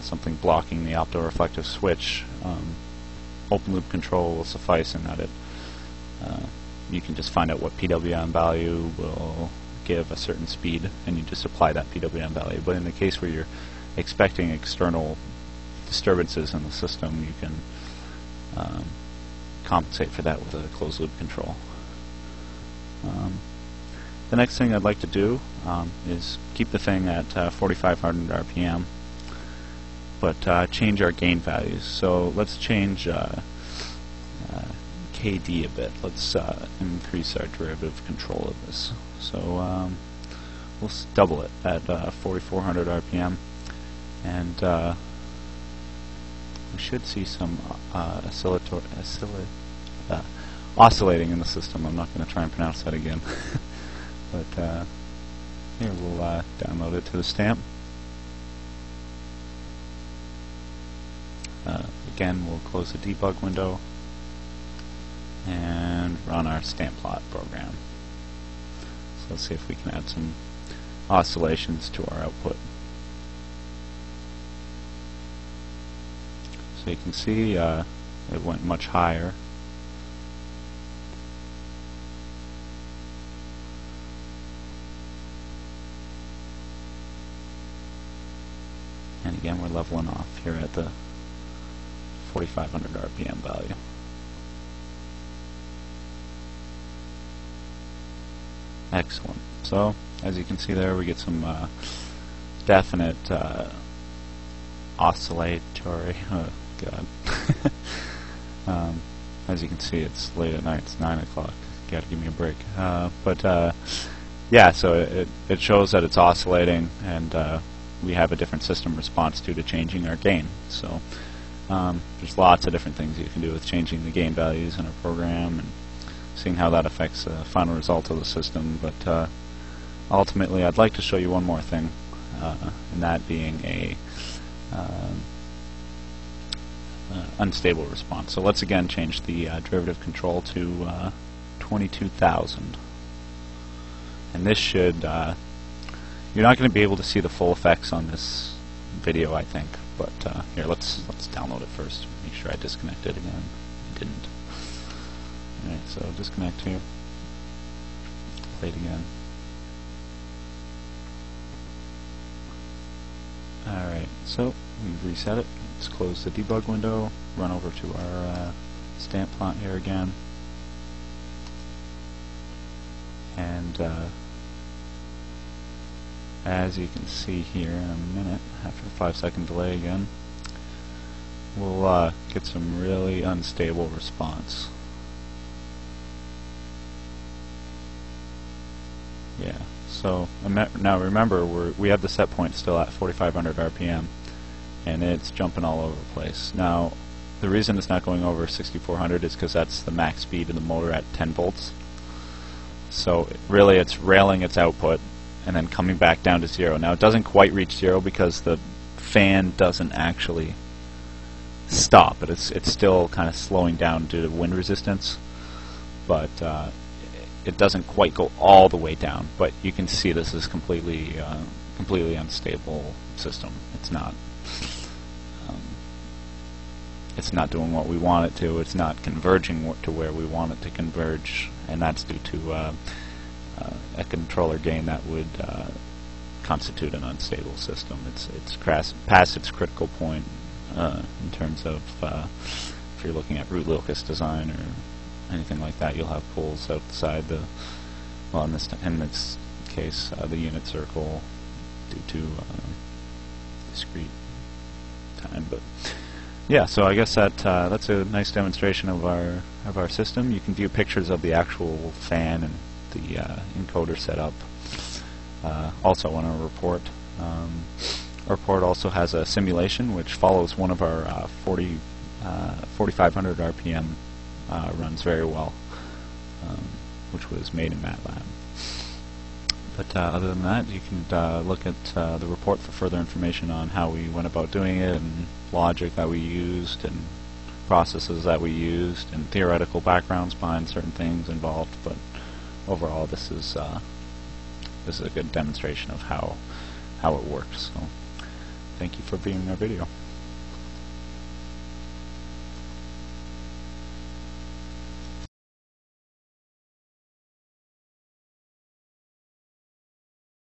something blocking the optoreflective switch, open loop control will suffice in that you can just find out what PWM value will give a certain speed, and you just apply that PWM value. But in the case where you're expecting external disturbances in the system, you can compensate for that with a closed loop control. The next thing I'd like to do is keep the thing at 4,500 RPM, but change our gain values. So let's change KD a bit. Let's increase our derivative control of this. So we'll double it at 4,400 RPM, and we should see some oscillating in the system. I'm not going to try and pronounce that again. But here, we'll download it to the stamp. Again, we'll close the debug window and run our stamp plot program. So let's see if we can add some oscillations to our output. So you can see it went much higher. And again, we're leveling off here at the 4,500 RPM value. Excellent. So, as you can see there, we get some definite oscillatory. Oh God. As you can see, it's late at night. It's 9 o'clock. Got to give me a break. Yeah, so it shows that it's oscillating, and we have a different system response to changing our gain. So there's lots of different things you can do with changing the gain values in a program and seeing how that affects the final result of the system. But ultimately, I'd like to show you one more thing, and that being a unstable response. So let's again change the derivative control to 22,000. And this should, you're not going to be able to see the full effects on this video, I think. But here, let's download it first. Make sure I disconnect it again. I didn't. Alright, so disconnect here. Play it again. Alright, so we've reset it. Let's close the debug window, run over to our stamp plot here again. And as you can see here in a minute, after a 5-second delay again, we'll get some really unstable response. Yeah, so now remember, we have the set point still at 4,500 RPM, and it's jumping all over the place. Now, the reason it's not going over 6,400 is because that's the max speed of the motor at 10 volts. So really it's railing its output and then coming back down to 0. Now it doesn't quite reach 0 because the fan doesn't actually stop, but it's still kind of slowing down due to wind resistance. But it doesn't quite go all the way down. But you can see this is completely unstable system. It's not doing what we want it to. It's not converging to where we want it to converge, and that's due to a controller gain that would constitute an unstable system. It's past its critical point in terms of if you're looking at root locus design or anything like that. You'll have poles outside the, well, in this case, the unit circle due to discrete time. But yeah, so I guess that's a nice demonstration of our system. You can view pictures of the actual fan and the encoder setup also on our report. Our report also has a simulation which follows one of our 4,500 RPM runs very well, which was made in MATLAB. But other than that, you can look at the report for further information on how we went about doing it, and logic that we used, and processes that we used, and theoretical backgrounds behind certain things involved. But overall, this is a good demonstration of how it works. So, thank you for viewing our video.